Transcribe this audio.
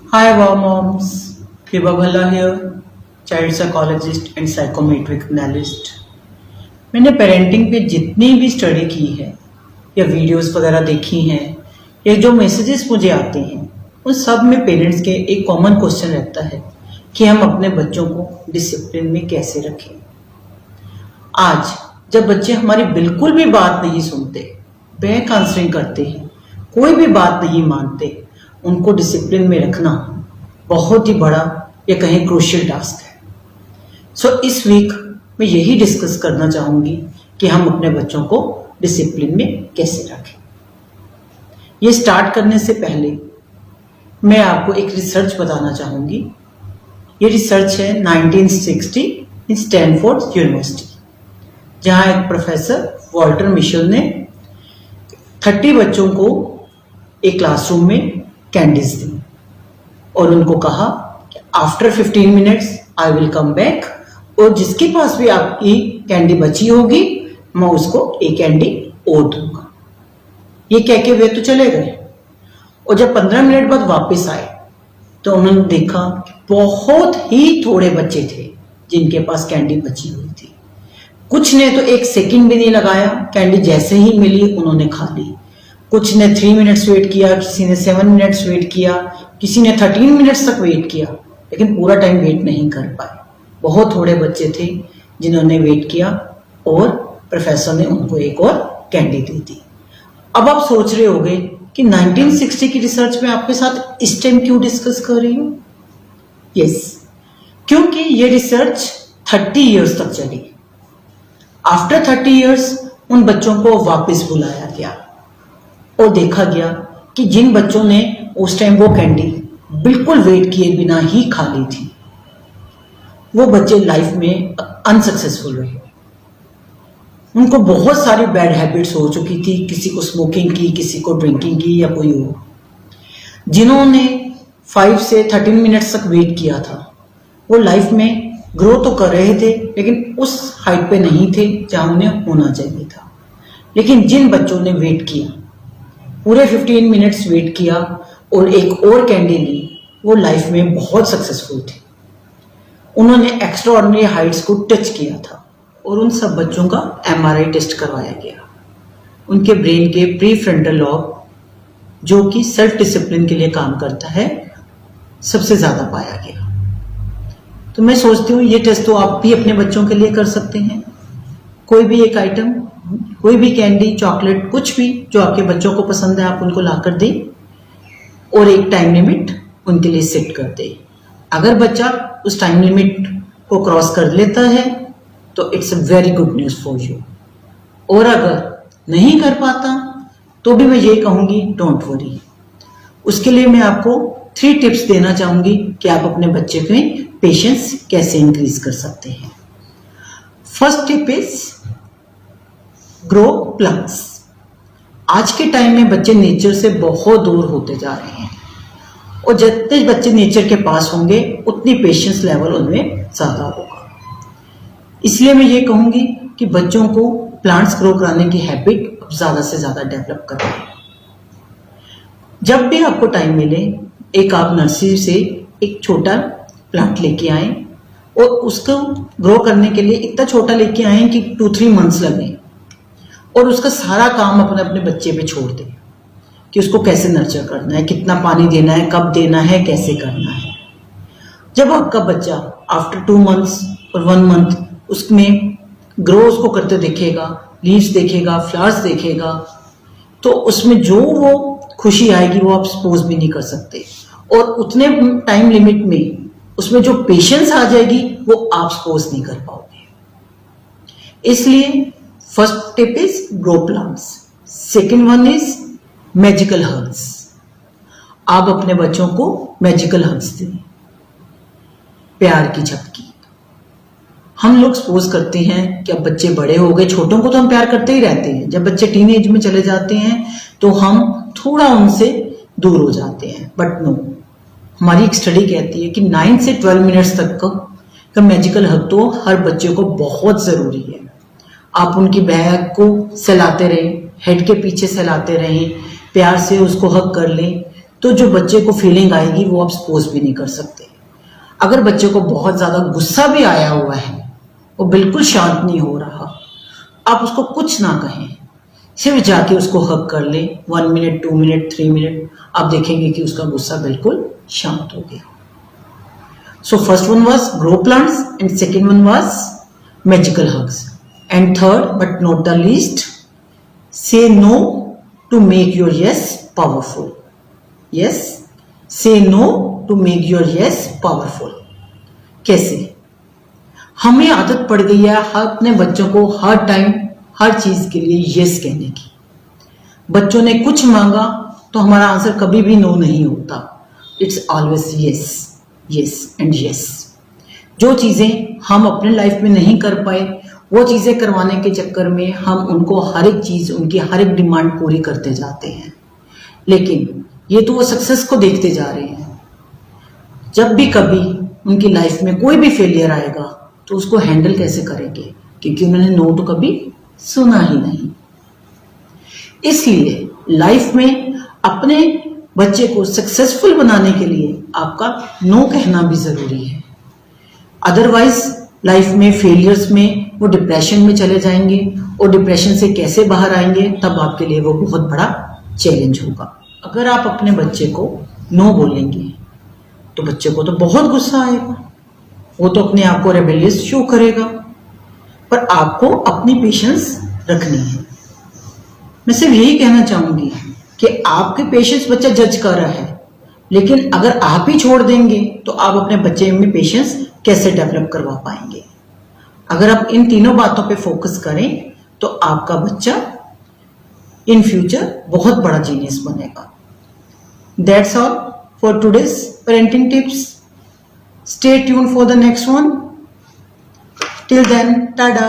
Hi, wow moms. Hiba Bhalla here, child psychologist and psychometric analyst. मैंने parenting पे जितनी भी स्टडी की है या वीडियोस वगैरह देखी हैं या जो मैसेजेस मुझे आते हैं उन सब में पेरेंट्स के एक कॉमन क्वेश्चन रहता है कि हम अपने बच्चों को डिसिप्लिन में कैसे रखें। आज जब बच्चे हमारी बिल्कुल भी बात नहीं सुनते, बैक आंसरिंग करते हैं, कोई भी बात नहीं मानते, उनको डिसिप्लिन में रखना बहुत ही बड़ा या कहीं क्रूशियल टास्क है। सो इस वीक मैं यही डिस्कस करना चाहूंगी कि हम अपने बच्चों को डिसिप्लिन में कैसे रखें। ये स्टार्ट करने से पहले मैं आपको एक रिसर्च बताना चाहूंगी। ये रिसर्च है 1960 इन स्टैनफोर्ड यूनिवर्सिटी, जहां एक प्रोफेसर वॉल्टर मिशेल ने 30 बच्चों को एक क्लासरूम में कैंडीज दी और उनको कहा कि after 15 minutes I will come back और जिसके पास भी आपकी कैंडी बची होगी मैं उसको एक कैंडी और दूंगा। ये कह के वे तो चले गए और जब 15 मिनट बाद वापस आए तो उन्होंने देखा बहुत ही थोड़े बच्चे थे जिनके पास कैंडी बची हुई थी। कुछ ने तो 1 सेकंड भी नहीं लगाया, कैंडी जैसे ही मिली उन्होंने खा ली। कुछ ने 3 मिनट्स वेट किया, किसी ने 7 मिनट्स वेट किया, किसी ने 13 मिनट्स तक वेट किया, लेकिन पूरा टाइम वेट नहीं कर पाए। बहुत थोड़े बच्चे थे जिन्होंने वेट किया और प्रोफेसर ने उनको एक और कैंडी दे दी। अब आप सोच रहे होंगे कि 1960 की रिसर्च में आपके साथ इस टाइम क्यों डिस्कस कर रही हूं? यस, क्योंकि ये रिसर्च 30 इयर्स तक चली। आफ्टर 30 इयर्स उन बच्चों को वापस बुलाया गया और देखा गया कि जिन बच्चों ने उस टाइम वो कैंडी बिल्कुल वेट किए बिना ही खा ली थी, वो बच्चे लाइफ में अनसक्सेसफुल रहे। उनको बहुत सारी बैड हैबिट्स हो चुकी थी, किसी को स्मोकिंग की, किसी को ड्रिंकिंग की या कोई और। जिन्होंने 5 से 13 मिनट्स तक वेट किया था वो लाइफ में ग्रो तो कर रहे थे लेकिन उस हाइट पे नहीं थे जहां उन्हें होना चाहिए था। लेकिन जिन बच्चों ने वेट किया, पूरे 15 मिनट्स वेट किया और एक और कैंडी ली, वो लाइफ में बहुत सक्सेसफुल थे। उन्होंने एक्स्ट्रा ऑर्डिनरी हाइट्स को टच किया था और उन सब बच्चों का MRI टेस्ट करवाया गया। उनके ब्रेन के प्री फ्रंटल लॉब, जो कि सेल्फ डिसिप्लिन के लिए काम करता है, सबसे ज्यादा पाया गया। तो मैं सोचती हूँ ये टेस्ट तो आप भी अपने बच्चों के लिए कर सकते हैं। कोई भी एक आइटम, कोई भी कैंडी, चॉकलेट, कुछ भी जो आपके बच्चों को पसंद है आप उनको लाकर दें और एक टाइम लिमिट उनके लिए सेट कर दें। अगर बच्चा उस टाइम लिमिट को क्रॉस कर लेता है तो it's a very good news for you, और अगर नहीं कर पाता तो भी मैं ये कहूंगी डोंट वरी। उसके लिए मैं आपको 3 टिप्स देना चाहूंगी कि आप अपने बच्चे के पेशेंस कैसे इंक्रीज कर सकते हैं। First tip is grow plants. आज के टाइम में बच्चे नेचर से बहुत दूर होते जा रहे हैं और जितने बच्चे नेचर के पास होंगे उतनी पेशेंस लेवल उनमें ज्यादा होगा। इसलिए मैं ये कहूंगी कि बच्चों को प्लांट्स ग्रो कराने की हैबिट अब ज्यादा से ज्यादा डेवलप करें। जब भी आपको टाइम मिले एक आप नर्सरी से एक छोटा प्लांट लेके आए और उसको ग्रो करने के लिए इतना छोटा लेके आए कि 2-3 मंथ्स लगे और उसका सारा काम अपने अपने बच्चे पे छोड़ दें कि उसको कैसे नर्चर करना है, कितना पानी देना है, कब देना है, कैसे करना है। जब आपका बच्चा आफ्टर 2 मंथ्स और 1 मंथ उसमें ग्रो उसको करते देखेगा, लीव्स देखेगा, फ्लावर्स देखेगा, तो उसमें जो वो खुशी आएगी वो आप सपोज भी नहीं कर सकते। और उतने टाइम लिमिट में उसमें जो पेशेंस आ जाएगी वो आप सपोज नहीं कर पाओगे। इसलिए first tip is grow plants. Second one is magical hugs. आप अपने बच्चों को मैजिकल हग्स दें, प्यार की झपकी। हम लोग सपोज करते हैं कि अब बच्चे बड़े हो गए, छोटों को तो हम प्यार करते ही रहते हैं, जब बच्चे टीनेज में चले जाते हैं तो हम थोड़ा उनसे दूर हो जाते हैं। बट नो, हमारी एक स्टडी कहती है कि 9 से 12 मिनट्स तक का मैजिकल हग तो हर बच्चे को बहुत जरूरी है। आप उनकी बैग को सहलाते रहें, हेड के पीछे सहलाते रहें, प्यार से उसको हग कर लें, तो जो बच्चे को फीलिंग आएगी वो आप सपोज भी नहीं कर सकते। अगर बच्चे को बहुत ज्यादा गुस्सा भी आया हुआ है, वो बिल्कुल शांत नहीं हो रहा, आप उसको कुछ ना कहें, सिर्फ जाके उसको हग कर ले 1 मिनट 2 मिनट 3 मिनट, आप देखेंगे कि उसका गुस्सा बिल्कुल शांत हो गया। So first one was grow plants and second one was magical hugs and third but not the least, say no to make your yes powerful. Yes, say no to make your yes powerful. कैसे? हमें आदत पड़ गई है अपने बच्चों को हर time हर चीज के लिए यस कहने की। बच्चों ने कुछ मांगा तो हमारा आंसर कभी भी नो नहीं होता, it's always yes, yes and yes. जो चीजें हम अपने लाइफ में नहीं कर पाए, वो चीजें करवाने के चक्कर में हम उनको हर एक चीज, उनकी हर एक डिमांड पूरी करते जाते हैं, लेकिन ये तो वो सक्सेस को देखते जा रहे हैं। जब भी कभी उनकी लाइफ में कोई भी फेलियर आएगा तो उसको हैंडल कैसे करेंगे, क्योंकि उन्होंने नो तो कभी सुना ही नहीं। इसलिए लाइफ में अपने बच्चे को सक्सेसफुल बनाने के लिए आपका नो कहना भी जरूरी है। अदरवाइज लाइफ में फेलियर्स में वो डिप्रेशन में चले जाएंगे, और डिप्रेशन से कैसे बाहर आएंगे तब आपके लिए वो बहुत बड़ा चैलेंज होगा। अगर आप अपने बच्चे को नो बोलेंगे तो बच्चे को तो बहुत गुस्सा आएगा, वो तो अपने आप को रेबेलियस शो करेगा, पर आपको अपनी पेशेंस रखनी है। मैं सिर्फ यही कहना चाहूंगी कि आपके पेशेंस बच्चा जज कर रहा है, लेकिन अगर आप ही छोड़ देंगे तो आप अपने बच्चे में पेशेंस कैसे डेवलप करवा पाएंगे। अगर आप इन तीनों बातों पे फोकस करें तो आपका बच्चा इन फ्यूचर बहुत बड़ा जीनियस बनेगा। That's all for today's parenting tips. Stay tune for the next one. Till then, Tata.